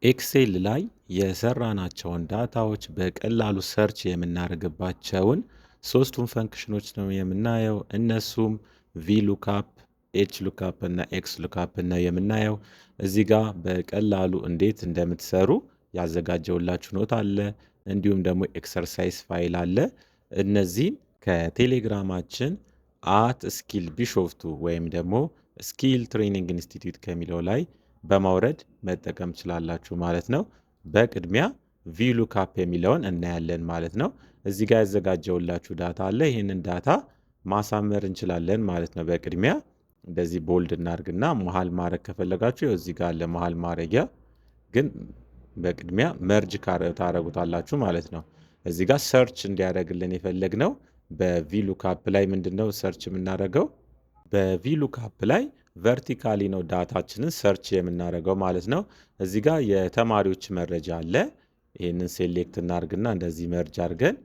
ኤክሴል ላይ የሰራናቸውን ዳታዎች በቀላሉ ሰርች የምናደርግባቸውን ሶስቱን ፈንክሽኖች ነው የምናየው። እነሱም ቪሉካፕ፣ ኤች ሉካፕ እና ኤክስ ሉካፕ ነው የምናየው። እዚህ ጋር በቀላሉ እንዴት እንደምትሰሩ ያዘጋጀውላችሁ ኖት አለ። እንዲሁም ደግሞ ኤክሰርሳይዝ ፋይል አለ። እነዚህን ከቴሌግራማችን ስኪል ቢሾፍቱ ወይም ደግሞ ስኪል ትሬኒንግ ኢንስቲትዩት ከሚለው ላይ በማውረድ መጠቀም ትችላላችሁ ማለት ነው። በቅድሚያ ቪሉካፕ የሚለውን እናያለን ማለት ነው። እዚህ ጋር ያዘጋጀውላችሁ ዳታ አለ። ይህንን ዳታ ማሳመር እንችላለን ማለት ነው። በቅድሚያ እንደዚህ ቦልድ እናርግና መሃል ማድረግ ከፈለጋችሁ እዚህ ጋር አለ መሃል ማድረጊያ፣ ግን በቅድሚያ መርጅ ታረጉታላችሁ ማለት ነው። እዚህ ጋር ሰርች እንዲያደርግልን የፈለግነው በቪሉካፕ ላይ ምንድነው ሰርች የምናደርገው? በቪሉካፕ ላይ ቨርቲካሊ ነው ዳታችንን ሰርች የምናደርገው ማለት ነው። እዚህ ጋር የተማሪዎች መረጃ አለ። ይህንን ሴሌክት እናርግና እንደዚህ መርጅ አድርገን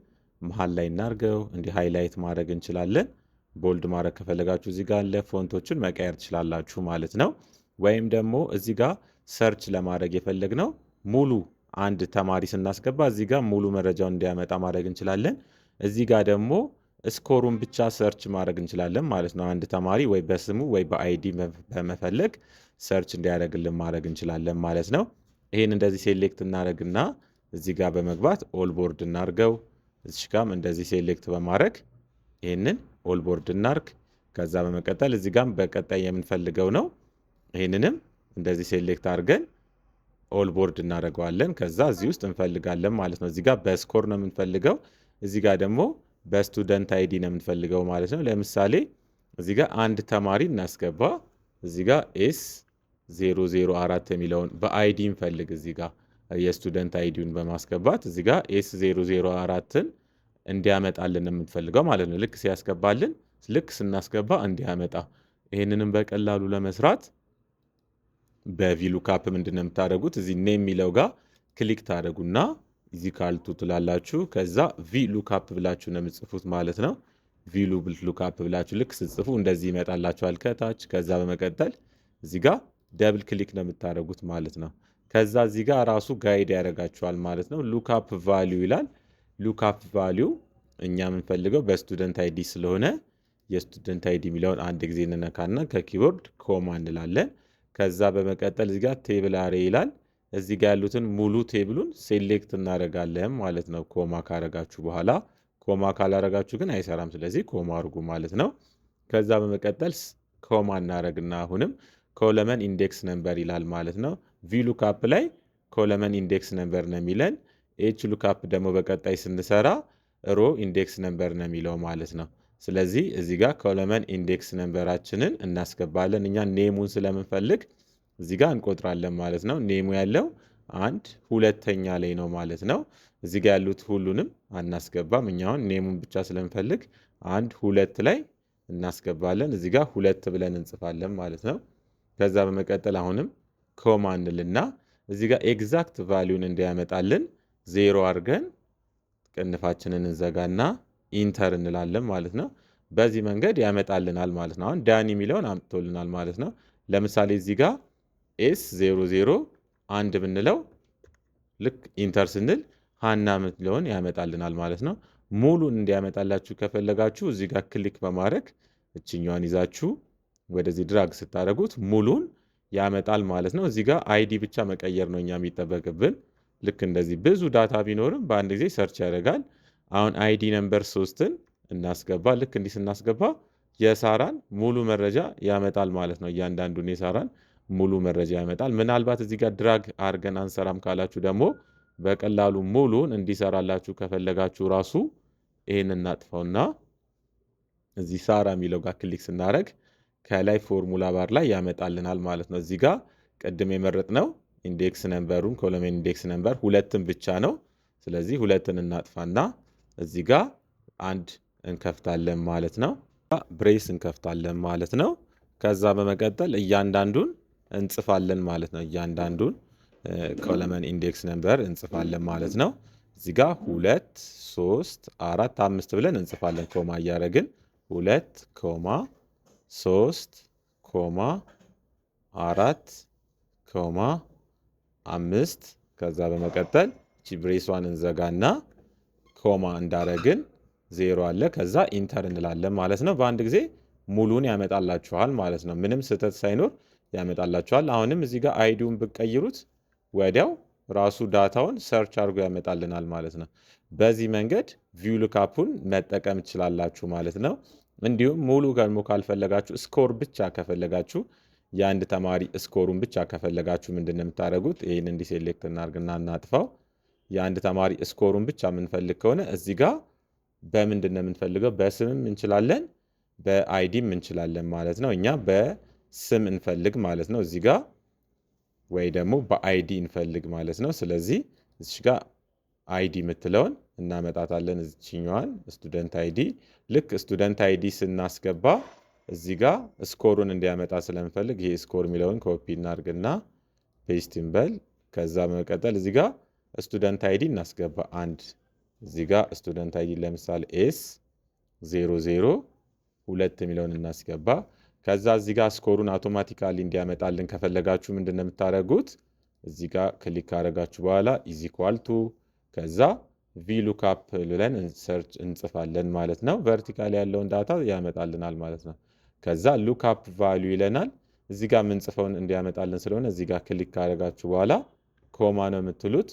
መሀል ላይ እናርገው። እንዲህ ሃይላይት ማድረግ እንችላለን። ቦልድ ማድረግ ከፈለጋችሁ እዚህ ጋር አለ። ፎንቶችን መቀየር ትችላላችሁ ማለት ነው። ወይም ደግሞ እዚህ ጋር ሰርች ለማድረግ የፈለግነው ሙሉ አንድ ተማሪ ስናስገባ እዚህ ጋር ሙሉ መረጃውን እንዲያመጣ ማድረግ እንችላለን። እዚህ ጋር ደግሞ ስኮሩን ብቻ ሰርች ማድረግ እንችላለን ማለት ነው። አንድ ተማሪ ወይ በስሙ ወይ በአይዲ በመፈለግ ሰርች እንዲያደርግልን ማድረግ እንችላለን ማለት ነው። ይህን እንደዚህ ሴሌክት እናደርግና እዚህ ጋር በመግባት ኦል ቦርድ እናርገው። እዚህ ጋም እንደዚህ ሴሌክት በማድረግ ይህንን ኦል ቦርድ እናርግ። ከዛ በመቀጠል እዚህ ጋም በቀጣይ የምንፈልገው ነው። ይህንንም እንደዚህ ሴሌክት አድርገን ኦል ቦርድ እናደርገዋለን። ከዛ እዚህ ውስጥ እንፈልጋለን ማለት ነው። እዚህ ጋር በስኮር ነው የምንፈልገው። እዚህ ጋር ደግሞ በስቱደንት አይዲ ነው የምንፈልገው ማለት ነው። ለምሳሌ እዚህ ጋር አንድ ተማሪ እናስገባ። እዚህ ጋር ኤስ 004 የሚለውን በአይዲ እንፈልግ። እዚህ ጋር የስቱደንት አይዲውን በማስገባት እዚህ ጋር ኤስ 004ን እንዲያመጣልን ነው የምንፈልገው ማለት ነው። ልክ ሲያስገባልን ልክ ስናስገባ እንዲያመጣ። ይህንንም በቀላሉ ለመስራት በቪሉካፕ ምንድን ነው የምታደርጉት? እዚህ ኔም የሚለው ጋር ክሊክ ታደርጉና እዚህ ካልቱ ትላላችሁ። ከዛ ቪሉካፕ ብላችሁ ነው የምጽፉት ማለት ነው። ቪሉካፕ ብላችሁ ልክ ስትጽፉ እንደዚህ ይመጣላችኋል ከታች። ከዛ በመቀጠል እዚህ ጋር ደብል ክሊክ ነው የምታደርጉት ማለት ነው። ከዛ እዚህ ጋር ራሱ ጋይድ ያደርጋችኋል ማለት ነው። ሉካፕ ቫሊዩ ይላል። ሉካፕ ቫሊዩ እኛ የምንፈልገው በስቱደንት አይዲ ስለሆነ የስቱደንት አይዲ የሚለውን አንድ ጊዜ እንነካና ከኪቦርድ ኮማ እንላለን። ከዛ በመቀጠል እዚህ ጋር ቴብል አሬ ይላል። እዚህ ጋር ያሉትን ሙሉ ቴብሉን ሴሌክት እናደርጋለን ማለት ነው። ኮማ ካረጋችሁ በኋላ፣ ኮማ ካላረጋችሁ ግን አይሰራም። ስለዚህ ኮማ አድርጉ ማለት ነው። ከዛ በመቀጠል ኮማ እናደርግና አሁንም ኮለመን ኢንዴክስ ነምበር ይላል ማለት ነው። ቪሉካፕ ላይ ኮለመን ኢንዴክስ ነምበር ነው የሚለን። ኤች ሉካፕ ደግሞ በቀጣይ ስንሰራ ሮ ኢንዴክስ ነምበር ነው የሚለው ማለት ነው። ስለዚህ እዚህ ጋር ኮለመን ኢንዴክስ ነምበራችንን እናስገባለን። እኛ ኔሙን ስለምንፈልግ እዚህ ጋር እንቆጥራለን ማለት ነው። ኔሙ ያለው አንድ ሁለተኛ ላይ ነው ማለት ነው። እዚህ ጋር ያሉት ሁሉንም አናስገባም። እኛውን ኔሙን ብቻ ስለምንፈልግ አንድ ሁለት ላይ እናስገባለን። እዚህ ጋር ሁለት ብለን እንጽፋለን ማለት ነው። ከዛ በመቀጠል አሁንም ኮማ እንልና እዚህ ጋር ኤግዛክት ቫሊዩን እንዲያመጣልን ዜሮ አድርገን ቅንፋችንን እንዘጋና ኢንተር እንላለን ማለት ነው። በዚህ መንገድ ያመጣልናል ማለት ነው። አሁን ዳኒ የሚለውን አምጥቶልናል ማለት ነው። ለምሳሌ እዚህ ጋር ኤስ 001 ብንለው ልክ ኢንተር ስንል ሃና የምትለውን ያመጣልናል ማለት ነው። ሙሉን እንዲያመጣላችሁ ከፈለጋችሁ እዚህ ጋር ክሊክ በማድረግ እችኛዋን ይዛችሁ ወደዚህ ድራግ ስታደርጉት ሙሉን ያመጣል ማለት ነው። እዚህ ጋር አይዲ ብቻ መቀየር ነው እኛ የሚጠበቅብን። ልክ እንደዚህ ብዙ ዳታ ቢኖርም በአንድ ጊዜ ሰርች ያደርጋል። አሁን አይዲ ነምበር 3ን እናስገባ። ልክ እንዲህ ስናስገባ የሳራን ሙሉ መረጃ ያመጣል ማለት ነው። እያንዳንዱን የሳራን ሙሉ መረጃ ያመጣል። ምናልባት እዚህ ጋር ድራግ አድርገን አንሰራም ካላችሁ ደግሞ በቀላሉ ሙሉን እንዲሰራላችሁ ከፈለጋችሁ ራሱ ይህን እናጥፈውና እዚህ ሳራ የሚለው ጋር ክሊክ ስናደርግ ከላይ ፎርሙላ ባር ላይ ያመጣልናል ማለት ነው። እዚህ ጋር ቅድም የመረጥነው ኢንዴክስ ነምበሩን ኮለመን ኢንዴክስ ነምበር ሁለትን ብቻ ነው። ስለዚህ ሁለትን እናጥፋና እዚህ ጋር አንድ እንከፍታለን ማለት ነው። ብሬስ እንከፍታለን ማለት ነው። ከዛ በመቀጠል እያንዳንዱን እንጽፋለን ማለት ነው። እያንዳንዱን ኮለመን ኢንዴክስ ነምበር እንጽፋለን ማለት ነው። እዚህ ጋር 2 3 4 5 ብለን እንጽፋለን ኮማ እያደረግን 2 ኮማ 3 ኮማ 4 ኮማ 5 ከዛ በመቀጠል እቺ ብሬሷን እንዘጋና ኮማ እንዳረግን 0 አለ። ከዛ ኢንተር እንላለን ማለት ነው። በአንድ ጊዜ ሙሉን ያመጣላችኋል ማለት ነው። ምንም ስህተት ሳይኖር ያመጣላችኋል። አሁንም እዚህ ጋር አይዲውን ብትቀይሩት ወዲያው ራሱ ዳታውን ሰርች አድርጎ ያመጣልናል ማለት ነው። በዚህ መንገድ ቪው ሉክአፑን መጠቀም ትችላላችሁ ማለት ነው። እንዲሁም ሙሉ ደግሞ ካልፈለጋችሁ ስኮር ብቻ ከፈለጋችሁ የአንድ ተማሪ ስኮሩን ብቻ ከፈለጋችሁ ምንድን ነው የምታደርጉት? ይህን እንዲህ ሴሌክት እናድርግና እናጥፋው። የአንድ ተማሪ ስኮሩን ብቻ የምንፈልግ ከሆነ እዚህ ጋር በምንድን ነው የምንፈልገው? በስምም እንችላለን በአይዲም እንችላለን ማለት ነው። እኛ በስም እንፈልግ ማለት ነው እዚህ ጋር፣ ወይ ደግሞ በአይዲ እንፈልግ ማለት ነው። ስለዚህ እዚህ ጋር አይዲ የምትለውን እናመጣታለን። እዚችኛዋን ስቱደንት አይዲ። ልክ ስቱደንት አይዲ ስናስገባ እዚህ ጋር ስኮሩን እንዲያመጣ ስለምፈልግ ይሄ ስኮር የሚለውን ኮፒ እናድርግና ፔስት እንበል። ከዛ በመቀጠል እዚህ ጋር ስቱደንት አይዲ እናስገባ አንድ። እዚህ ጋር ስቱደንት አይዲ ለምሳሌ ኤስ 002 የሚለውን እናስገባ። ከዛ እዚህ ጋር ስኮሩን አውቶማቲካሊ እንዲያመጣልን ከፈለጋችሁ ምንድን ነው የምታደርጉት? እዚህ ጋር ክሊክ ካደረጋችሁ በኋላ ኢዝ ኢኳል ቱ ከዛ ቪ ሉክአፕ ብለን ሰርች እንጽፋለን ማለት ነው። ቨርቲካል ያለውን ዳታ ያመጣልናል ማለት ነው። ከዛ ሉክአፕ ቫልዩ ይለናል። እዚህ ጋር የምንጽፈውን እንዲያመጣልን ስለሆነ እዚህ ጋር ክሊክ ካደረጋችሁ በኋላ ኮማ ነው የምትሉት።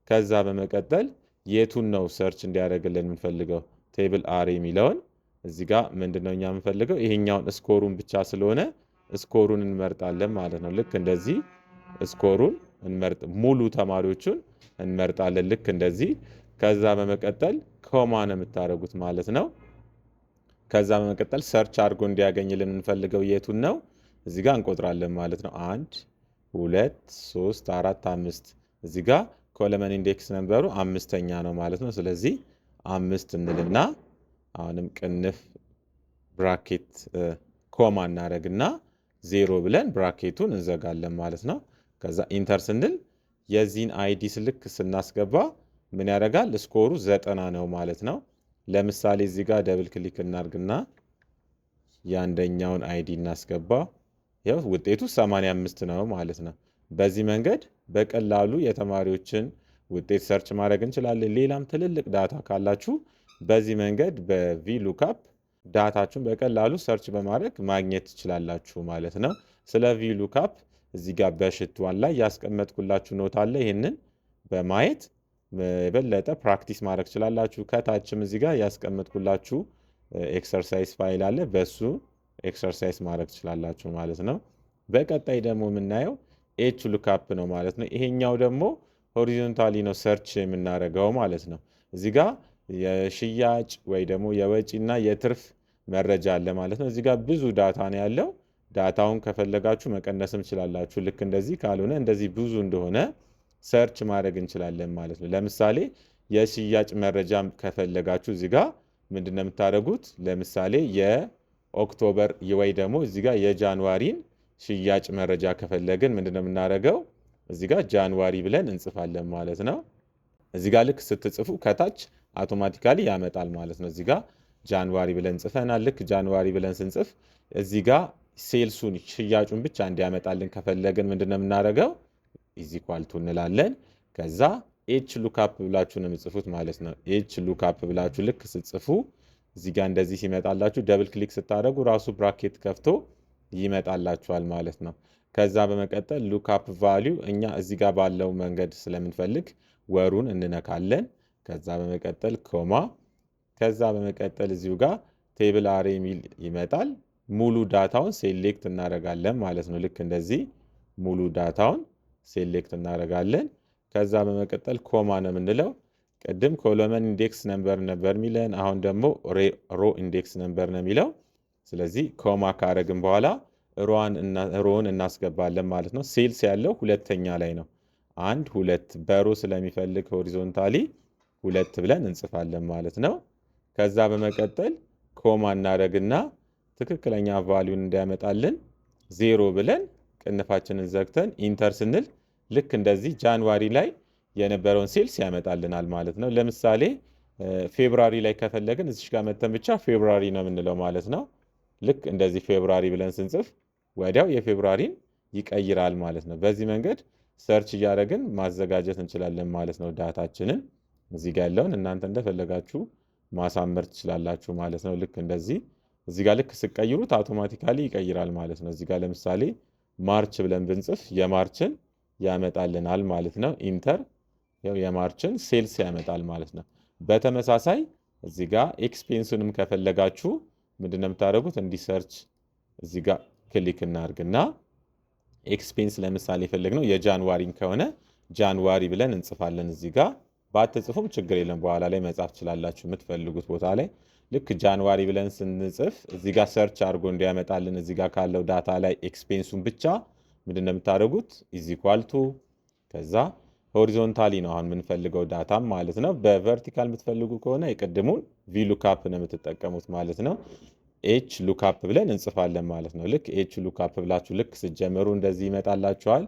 ከዛ በመቀጠል የቱን ነው ሰርች እንዲያደርግልን የምንፈልገው? ቴብል አር የሚለውን እዚህ ጋር ምንድነው እኛ የምንፈልገው? ይሄኛውን ስኮሩን ብቻ ስለሆነ ስኮሩን እንመርጣለን ማለት ነው። ልክ እንደዚህ ስኮሩን ሙሉ ተማሪዎቹን እንመርጣለን ልክ እንደዚህ። ከዛ በመቀጠል ኮማ ነው የምታደርጉት ማለት ነው። ከዛ በመቀጠል ሰርች አድርጎ እንዲያገኝልን የምንፈልገው የቱን ነው? እዚህ ጋር እንቆጥራለን ማለት ነው። 1 2 3 4 5 እዚህ ጋር ኮለመን ኢንዴክስ ነምበሩ 5ኛ ነው ማለት ነው። ስለዚህ 5 እንልና አሁንም ቅንፍ ብራኬት ኮማ እናደርግና 0 ብለን ብራኬቱን እንዘጋለን ማለት ነው። ከዛ ኢንተር ስንል የዚህን አይዲ ስልክ ስናስገባ ምን ያደርጋል? ስኮሩ 90 ነው ማለት ነው። ለምሳሌ እዚህ ጋር ደብል ክሊክ እናድርግና የአንደኛውን አይዲ እናስገባ። ያው ውጤቱ 85 ነው ማለት ነው። በዚህ መንገድ በቀላሉ የተማሪዎችን ውጤት ሰርች ማድረግ እንችላለን። ሌላም ትልልቅ ዳታ ካላችሁ በዚህ መንገድ በቪ ሉክአፕ ዳታችሁን በቀላሉ ሰርች በማድረግ ማግኘት ትችላላችሁ ማለት ነው። ስለ ቪ ሉክአፕ እዚህ ጋር በሽቷን ላይ ያስቀመጥኩላችሁ ኖት አለ። ይህንን በማየት የበለጠ ፕራክቲስ ማድረግ ትችላላችሁ። ከታችም እዚህ ጋር ያስቀመጥኩላችሁ ኤክሰርሳይዝ ፋይል አለ። በሱ ኤክሰርሳይዝ ማድረግ ትችላላችሁ ማለት ነው። በቀጣይ ደግሞ የምናየው ኤች ሉክአፕ ነው ማለት ነው። ይሄኛው ደግሞ ሆሪዞንታሊ ነው ሰርች የምናደርገው ማለት ነው። እዚህ ጋር የሽያጭ ወይ ደግሞ የወጪና የትርፍ መረጃ አለ ማለት ነው። እዚህ ጋር ብዙ ዳታ ነው ያለው። ዳታውን ከፈለጋችሁ መቀነስም ትችላላችሁ። ልክ እንደዚህ ካልሆነ እንደዚህ ብዙ እንደሆነ ሰርች ማድረግ እንችላለን ማለት ነው። ለምሳሌ የሽያጭ መረጃ ከፈለጋችሁ እዚህ ጋር ምንድነው የምታደርጉት? ለምሳሌ የኦክቶበር ወይ ደግሞ እዚህ ጋር የጃንዋሪን ሽያጭ መረጃ ከፈለግን ምንድነው የምናደርገው? እዚህ ጋር ጃንዋሪ ብለን እንጽፋለን ማለት ነው። እዚህ ጋር ልክ ስትጽፉ ከታች አውቶማቲካሊ ያመጣል ማለት ነው። እዚህ ጋር ጃንዋሪ ብለን ጽፈናል። ልክ ጃንዋሪ ብለን ስንጽፍ እዚህ ጋር ሴልሱን ሽያጩን ብቻ እንዲያመጣልን ከፈለግን ምንድነው የምናደርገው? ኢዝ ኢኳል ቱ እንላለን። ከዛ ኤች ሉክአፕ ብላችሁ ነው የምጽፉት ማለት ነው። ኤች ሉክአፕ ብላችሁ ልክ ስትጽፉ እዚህ ጋር እንደዚህ ሲመጣላችሁ ደብል ክሊክ ስታደርጉ ራሱ ብራኬት ከፍቶ ይመጣላችኋል ማለት ነው። ከዛ በመቀጠል ሉክአፕ ቫሊዩ እኛ እዚህ ጋር ባለው መንገድ ስለምንፈልግ ወሩን እንነካለን። ከዛ በመቀጠል ኮማ፣ ከዛ በመቀጠል እዚሁ ጋር ቴብል አሬ የሚል ይመጣል። ሙሉ ዳታውን ሴሌክት እናደርጋለን ማለት ነው። ልክ እንደዚህ ሙሉ ዳታውን ሴሌክት እናደርጋለን። ከዛ በመቀጠል ኮማ ነው የምንለው። ቅድም ኮለመን ኢንዴክስ ነምበር ነበር የሚለን፣ አሁን ደግሞ ሮ ኢንዴክስ ነምበር ነው የሚለው። ስለዚህ ኮማ ካረግን በኋላ ሮውን እናስገባለን ማለት ነው። ሴልስ ያለው ሁለተኛ ላይ ነው። 1 2 በሮ ስለሚፈልግ ሆሪዞንታሊ 2 ብለን እንጽፋለን ማለት ነው። ከዛ በመቀጠል ኮማ እናደርግና ትክክለኛ ቫልዩን እንዲያመጣልን 0 ብለን ቅንፋችንን ዘግተን ኢንተር ስንል ልክ እንደዚህ ጃንዋሪ ላይ የነበረውን ሴልስ ያመጣልናል ማለት ነው። ለምሳሌ ፌብራሪ ላይ ከፈለግን እዚህ ጋር መተን ብቻ ፌብራሪ ነው የምንለው ማለት ነው። ልክ እንደዚህ ፌብራሪ ብለን ስንጽፍ ወዲያው የፌብራሪን ይቀይራል ማለት ነው። በዚህ መንገድ ሰርች እያደረግን ማዘጋጀት እንችላለን ማለት ነው ዳታችንን። እዚህ ጋር ያለውን እናንተ እንደፈለጋችሁ ማሳመር ትችላላችሁ ማለት ነው። ልክ እንደዚህ እዚህ ጋር ልክ ስቀይሩት አውቶማቲካሊ ይቀይራል ማለት ነው። እዚህ ጋር ለምሳሌ ማርች ብለን ብንጽፍ የማርችን ያመጣልናል ማለት ነው። ኢንተር ያው የማርችን ሴልስ ያመጣል ማለት ነው። በተመሳሳይ እዚህ ጋር ኤክስፔንሱንም ከፈለጋችሁ ምንድነው የምታደርጉት? እንዲሰርች እዚህ ጋር ክሊክ እናርግና ኤክስፔንስ ለምሳሌ የፈለግነው የጃንዋሪን ከሆነ ጃንዋሪ ብለን እንጽፋለን። እዚህ ጋር ባትጽፉም ችግር የለም፣ በኋላ ላይ መጻፍ ትችላላችሁ የምትፈልጉት ቦታ ላይ። ልክ ጃንዋሪ ብለን ስንጽፍ እዚህ ጋር ሰርች አድርጎ እንዲያመጣልን እዚህ ጋር ካለው ዳታ ላይ ኤክስፔንሱን ብቻ ምንድነው የምታደርጉት? ኢዝ ኢኳል ቱ ከዛ ሆሪዞንታሊ ነው አሁን የምንፈልገው ዳታም ማለት ነው። በቨርቲካል የምትፈልጉ ከሆነ የቅድሙን ቪ ሉካፕ ነው የምትጠቀሙት ማለት ነው። ኤች ሉካፕ ብለን እንጽፋለን ማለት ነው። ልክ ኤች ሉካፕ ብላችሁ ልክ ስትጀምሩ እንደዚህ ይመጣላችኋል።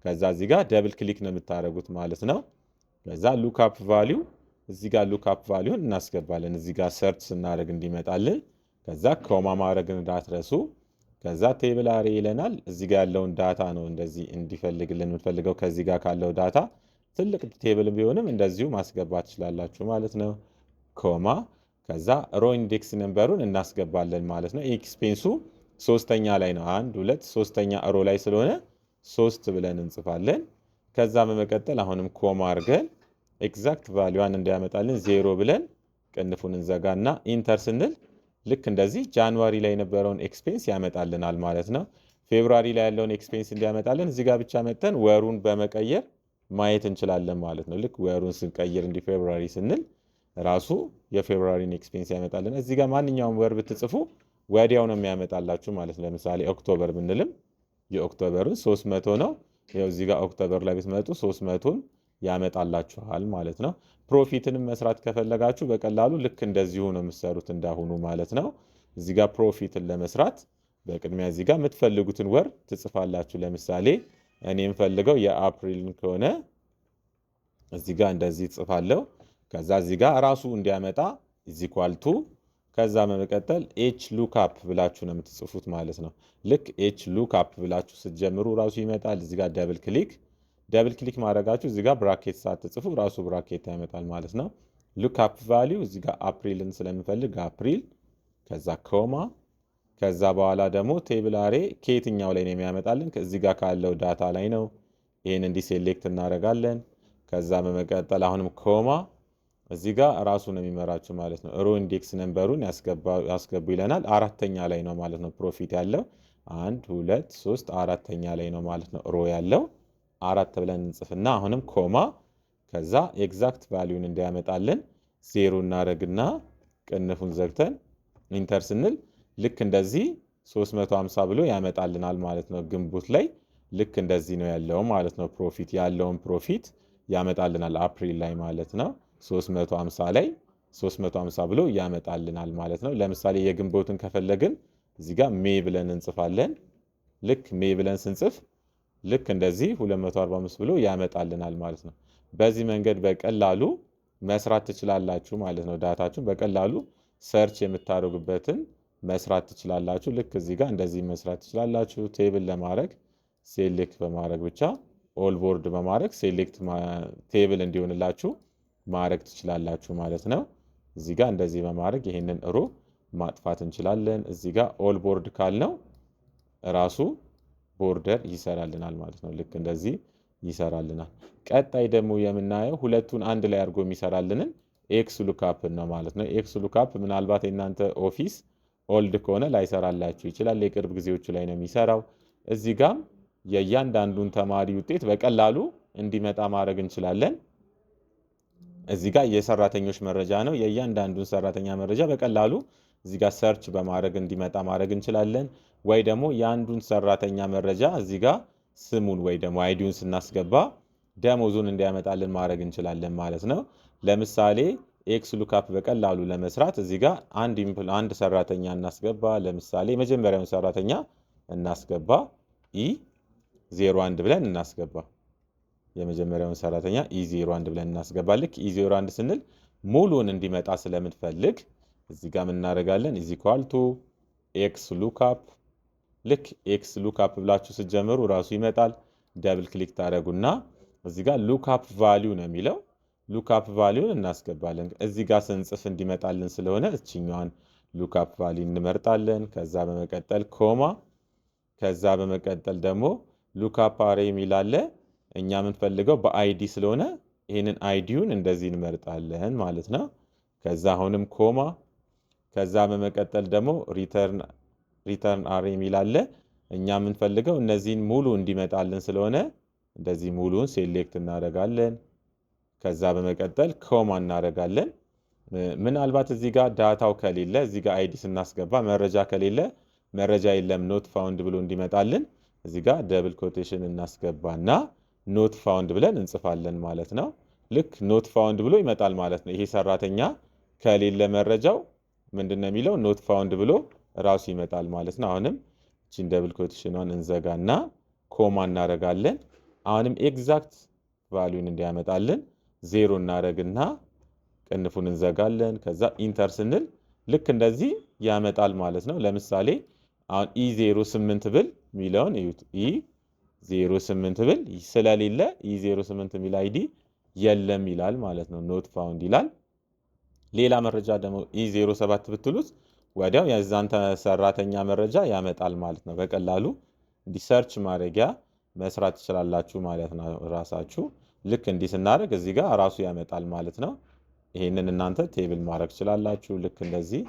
ከዛ እዚህ ጋር ደብል ክሊክ ነው የምታደርጉት ማለት ነው። ከዛ ሉካፕ ቫሊዩ እዚህ ጋር ሉካፕ ቫሊዩን እናስገባለን እዚህ ጋር ሰርች ስናደርግ እንዲመጣልን። ከዛ ኮማ ማድረግን እንዳትረሱ። ከዛ ቴብል አሬ ይለናል። እዚህ ጋር ያለውን ዳታ ነው እንደዚህ እንዲፈልግልን የምንፈልገው። ከዚህ ጋር ካለው ዳታ ትልቅ ቴብል ቢሆንም እንደዚሁ ማስገባት ትችላላችሁ ማለት ነው። ኮማ ከዛ ሮ ኢንዴክስ ነምበሩን እናስገባለን ማለት ነው። ኤክስፔንሱ ሶስተኛ ላይ ነው። 1 2 ሶስተኛ ሮ ላይ ስለሆነ 3 ብለን እንጽፋለን። ከዛ በመቀጠል አሁንም ኮማ አድርገን ኤግዛክት ቫሊዩዋን እንዲያመጣልን 0 ብለን ቅንፉን እንዘጋና ኢንተር ስንል ልክ እንደዚህ ጃንዋሪ ላይ የነበረውን ኤክስፔንስ ያመጣልናል ማለት ነው። ፌብሩዋሪ ላይ ያለውን ኤክስፔንስ እንዲያመጣልን እዚህ ጋር ብቻ መጥተን ወሩን በመቀየር ማየት እንችላለን ማለት ነው። ልክ ወሩን ስንቀይር እንዲ ፌብሩዋሪ ስንል ራሱ የፌብሩዋሪን ኤክስፔንስ ያመጣልን። እዚህ ጋር ማንኛውም ወር ብትጽፉ ወዲያው ነው የሚያመጣላችሁ ማለት ነው። ለምሳሌ ኦክቶበር ብንልም የኦክቶበሩን 300 ነው። ያው እዚህ ጋር ኦክቶበር ላይ ብትመጡ 300ን ያመጣላችኋል ማለት ነው። ፕሮፊትንም መስራት ከፈለጋችሁ በቀላሉ ልክ እንደዚሁ ነው የምትሰሩት እንዳሁኑ ማለት ነው። እዚህ ጋር ፕሮፊትን ለመስራት በቅድሚያ እዚህ ጋር የምትፈልጉትን ወር ትጽፋላችሁ። ለምሳሌ እኔ የምፈልገው የአፕሪልን ከሆነ እዚህ ጋር እንደዚህ ጽፋለሁ። ከዛ እዚህ ጋር ራሱ እንዲያመጣ ኢዝ ኢኳል ቱ ከዛ በመቀጠል ኤች ሉካፕ ብላችሁ ነው የምትጽፉት ማለት ነው። ልክ ኤች ሉካፕ ብላችሁ ስትጀምሩ ራሱ ይመጣል። እዚህ ጋር ደብል ክሊክ ማድረጋችሁ እዚህ ጋር ብራኬት ሳትጽፉ ራሱ ብራኬት ያመጣል ማለት ነው። ሉካፕ ቫሊዩ እዚህ ጋር አፕሪልን ስለምፈልግ አፕሪል ከዛ ኮማ ከዛ በኋላ ደግሞ ቴብል አሬ ከየትኛው ላይ ነው የሚያመጣልን? እዚህ ጋር ካለው ዳታ ላይ ነው። ይህን እንዲህ ሴሌክት እናደርጋለን። ከዛ በመቀጠል አሁንም ኮማ እዚህ ጋር ራሱ ነው የሚመራችሁ ማለት ነው። ሮ ኢንዴክስ ነምበሩን ያስገቡ ይለናል። አራተኛ ላይ ነው ማለት ነው ፕሮፊት ያለው 1 2 3 አራተኛ ላይ ነው ማለት ነው ሮ ያለው 4 ብለን እንጽፍና አሁንም ኮማ ከዛ ኤግዛክት ቫሊዩን እንዲያመጣልን 0 እናደርግና ቅንፉን ዘግተን ኢንተር ስንል ልክ እንደዚህ 350 ብሎ ያመጣልናል ማለት ነው። ግንቦት ላይ ልክ እንደዚህ ነው ያለው ማለት ነው። ፕሮፊት ያለውን ፕሮፊት ያመጣልናል አፕሪል ላይ ማለት ነው። 350 ላይ 350 ብሎ ያመጣልናል ማለት ነው። ለምሳሌ የግንቦትን ከፈለግን እዚህ ጋር ሜይ ብለን እንጽፋለን። ልክ ሜይ ብለን ስንጽፍ ልክ እንደዚህ 245 ብሎ ያመጣልናል ማለት ነው። በዚህ መንገድ በቀላሉ መስራት ትችላላችሁ ማለት ነው። ዳታችሁን በቀላሉ ሰርች የምታደርጉበትን መስራት ትችላላችሁ። ልክ እዚህ ጋር እንደዚህ መስራት ትችላላችሁ። ቴብል ለማድረግ ሴሌክት በማድረግ ብቻ ኦል ቦርድ በማድረግ ሴሌክት ቴብል እንዲሆንላችሁ ማድረግ ትችላላችሁ ማለት ነው። እዚህ ጋር እንደዚህ በማድረግ ይሄንን ሮ ማጥፋት እንችላለን። እዚህ ጋር ኦል ቦርድ ካልነው ራሱ ቦርደር ይሰራልናል ማለት ነው። ልክ እንደዚህ ይሰራልናል። ቀጣይ ደግሞ የምናየው ሁለቱን አንድ ላይ አድርጎ የሚሰራልንን ኤክስ ሉካፕ ነው ማለት ነው። ኤክስ ሉካፕ ምናልባት የእናንተ ኦፊስ ኦልድ ከሆነ ላይሰራላችሁ ይችላል። የቅርብ ጊዜዎቹ ላይ ነው የሚሰራው። እዚህ ጋም የእያንዳንዱን ተማሪ ውጤት በቀላሉ እንዲመጣ ማድረግ እንችላለን። እዚህ ጋር የሰራተኞች መረጃ ነው። የእያንዳንዱን ሰራተኛ መረጃ በቀላሉ እዚህ ጋር ሰርች በማድረግ እንዲመጣ ማድረግ እንችላለን። ወይ ደግሞ የአንዱን ሰራተኛ መረጃ እዚህ ጋር ስሙን ወይ ደግሞ አይዲውን ስናስገባ ደሞዙን እንዲያመጣልን ማድረግ እንችላለን ማለት ነው። ለምሳሌ ኤክስ ሉካፕ በቀላሉ ለመስራት እዚህ ጋር አንድ ሰራተኛ እናስገባ። ለምሳሌ የመጀመሪያውን ሰራተኛ እናስገባ E01 ብለን እናስገባ። የመጀመሪያውን ሰራተኛ E01 ብለን እናስገባ። ልክ E01 ስንል ሙሉን እንዲመጣ ስለምንፈልግ እዚህ ጋር ምን እናደርጋለን? ኢዝ ኢኳል ቱ ኤክስ ሉካፕ። ልክ ኤክስ ሉካፕ ብላችሁ ስትጀምሩ ራሱ ይመጣል። ደብል ክሊክ ታደረጉና እዚህ ጋር ሉክአፕ ቫሊዩ ነው የሚለው ሉክአፕ ቫሊዩን እናስገባለን። እዚህ ጋር ስንጽፍ እንዲመጣልን ስለሆነ እችኛዋን ሉክአፕ ቫሊዩ እንመርጣለን። ከዛ በመቀጠል ኮማ፣ ከዛ በመቀጠል ደግሞ ሉክአፕ አሬ የሚል አለ። እኛ የምንፈልገው በአይዲ ስለሆነ ይህንን አይዲውን እንደዚህ እንመርጣለን ማለት ነው። ከዛ አሁንም ኮማ፣ ከዛ በመቀጠል ደግሞ ሪተርን አሬ የሚል አለ። እኛ የምንፈልገው እነዚህን ሙሉ እንዲመጣልን ስለሆነ እንደዚህ ሙሉን ሴሌክት እናደርጋለን። ከዛ በመቀጠል ኮማ እናደርጋለን። ምናልባት እዚህ ጋር ዳታው ከሌለ እዚህ ጋር አይዲ ስናስገባ መረጃ ከሌለ መረጃ የለም ኖት ፋውንድ ብሎ እንዲመጣልን እዚህ ጋር ደብል ኮቴሽን እናስገባና ኖት ፋውንድ ብለን እንጽፋለን ማለት ነው። ልክ ኖት ፋውንድ ብሎ ይመጣል ማለት ነው። ይሄ ሰራተኛ ከሌለ መረጃው ምንድነው የሚለው ኖት ፋውንድ ብሎ ራሱ ይመጣል ማለት ነው። አሁንም እቺን ደብል ኮቴሽኗን እንዘጋና ኮማ እናደርጋለን። አሁንም ኤግዛክት ቫልዩን እንዲያመጣልን 0 እናደርግና ቅንፉን እንዘጋለን። ከዛ ኢንተር ስንል ልክ እንደዚህ ያመጣል ማለት ነው። ለምሳሌ አሁን E08 ብል ሚለውን እዩት። E08 ብል ስለሌለ E08 ሚል አይዲ የለም ይላል ማለት ነው። ኖት ፋውንድ ይላል። ሌላ መረጃ ደግሞ E07 ብትሉት ወዲያው የዛን ሰራተኛ መረጃ ያመጣል ማለት ነው። በቀላሉ ሰርች ማድረጊያ መስራት ትችላላችሁ ማለት ነው ራሳችሁ። ልክ እንዲህ ስናደርግ እዚህ ጋር ራሱ ያመጣል ማለት ነው። ይሄንን እናንተ ቴብል ማድረግ ትችላላችሁ። ልክ እንደዚህ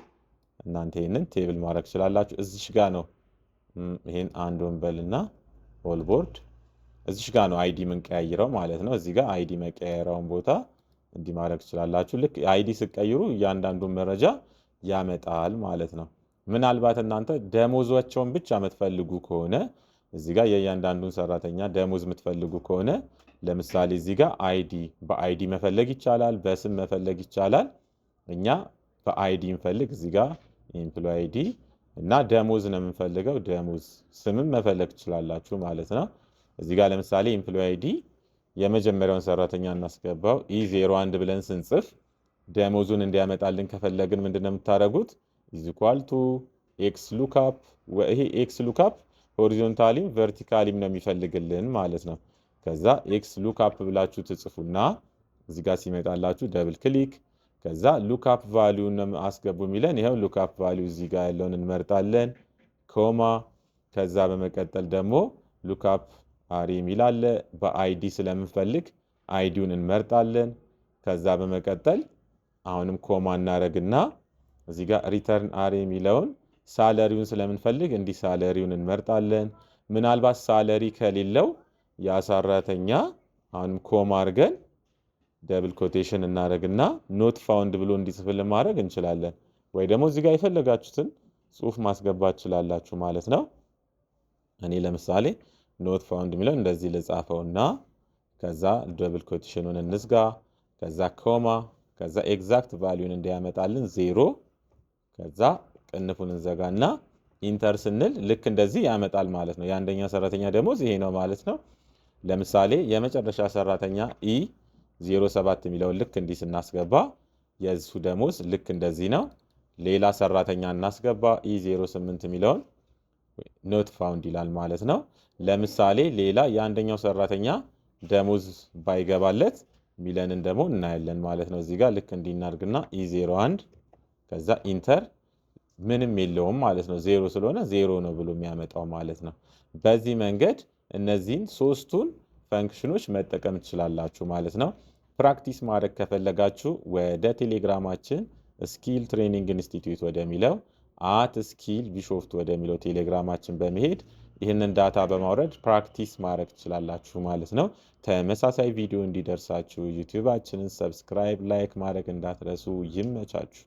እናንተ ይሄንን ቴብል ማድረግ ትችላላችሁ። እዚሽ ጋር ነው ይሄን አንድ ወንበልና ኦል ቦርድ እዚሽ ጋር ነው አይዲ የምንቀያይረው ማለት ነው። እዚህ ጋር አይዲ መቀያየራውን ቦታ እንዲህ ማድረግ ትችላላችሁ። ልክ አይዲ ስትቀይሩ እያንዳንዱን መረጃ ያመጣል ማለት ነው። ምናልባት እናንተ ደሞዛቸውን ብቻ የምትፈልጉ ከሆነ እዚህ ጋር የእያንዳንዱን ሰራተኛ ደሞዝ የምትፈልጉ ከሆነ ለምሳሌ እዚህ ጋር አይዲ በአይዲ መፈለግ ይቻላል፣ በስም መፈለግ ይቻላል። እኛ በአይዲ እንፈልግ። እዚህ ጋር ኤምፕሎይ አይዲ እና ደሞዝ ነው የምንፈልገው። ደሞዝ ስምም መፈለግ ትችላላችሁ ማለት ነው። እዚህ ጋር ለምሳሌ ኤምፕሎይ አይዲ የመጀመሪያውን ሰራተኛ እናስገባው። E01 ብለን ስንጽፍ ደሞዙን እንዲያመጣልን ከፈለግን ምንድነው የምታደርጉት? ኢዝኳልቱ ኤክስ ሉክአፕ። ይሄ ኤክስ ሉክአፕ ሆሪዞንታሊም ቨርቲካሊም ነው የሚፈልግልን ማለት ነው። ከዛ ኤክስ ሉክአፕ ብላችሁ ትጽፉና እዚህ ጋር ሲመጣላችሁ ደብል ክሊክ፣ ከዛ ሉክአፕ ቫልዩን አስገቡ የሚለን ይሄው ሉክአፕ ቫልዩ እዚህ ጋር ያለውን እንመርጣለን። ኮማ፣ ከዛ በመቀጠል ደግሞ ሉክአፕ አሬ የሚል አለ። በአይዲ ስለምንፈልግ አይዲውን እንመርጣለን። ከዛ በመቀጠል አሁንም ኮማ እናደርግና እዚህ ጋር ሪተርን አሬ የሚለውን ሳለሪውን ስለምንፈልግ እንዲህ ሳለሪውን እንመርጣለን። ምናልባት ሳለሪ ከሌለው ያ ሰራተኛ አሁንም ኮማ አድርገን ደብል ኮቴሽን እናደርግና ኖት ፋውንድ ብሎ እንዲጽፍልን ማድረግ እንችላለን። ወይ ደግሞ እዚህ ጋር የፈለጋችሁትን ጽሁፍ ማስገባት ትችላላችሁ ማለት ነው። እኔ ለምሳሌ ኖት ፋውንድ የሚለው እንደዚህ ልጻፈውና ከዛ ደብል ኮቴሽኑን እንዝጋ። ከዛ ኮማ፣ ከዛ ኤግዛክት ቫልዩን እንዲያመጣልን 0፣ ከዛ ቅንፉን እንዘጋና ኢንተር ስንል ልክ እንደዚህ ያመጣል ማለት ነው። የአንደኛ ሰራተኛ ደሞዝ ይሄ ነው ማለት ነው። ለምሳሌ የመጨረሻ ሰራተኛ E07 የሚለውን ልክ እንዲህ ስናስገባ የሱ ደሞዝ ልክ እንደዚህ ነው። ሌላ ሰራተኛ እናስገባ። E08 የሚለውን ኖት ፋውንድ ይላል ማለት ነው። ለምሳሌ ሌላ የአንደኛው ሰራተኛ ደሞዝ ባይገባለት ሚለንን ደግሞ እናያለን ማለት ነው። እዚህ ጋር ልክ እንዲናርግና E01 ከዛ ኢንተር ምንም የለውም ማለት ነው። 0 ስለሆነ 0 ነው ብሎ የሚያመጣው ማለት ነው። በዚህ መንገድ እነዚህን ሶስቱን ፈንክሽኖች መጠቀም ትችላላችሁ ማለት ነው። ፕራክቲስ ማድረግ ከፈለጋችሁ ወደ ቴሌግራማችን ስኪል ትሬኒንግ ኢንስቲትዩት ወደሚለው @ስኪል ቢሾፍቱ ወደሚለው ቴሌግራማችን በመሄድ ይህንን ዳታ በማውረድ ፕራክቲስ ማድረግ ትችላላችሁ ማለት ነው። ተመሳሳይ ቪዲዮ እንዲደርሳችሁ ዩቲዩባችንን ሰብስክራይብ፣ ላይክ ማድረግ እንዳትረሱ። ይመቻችሁ።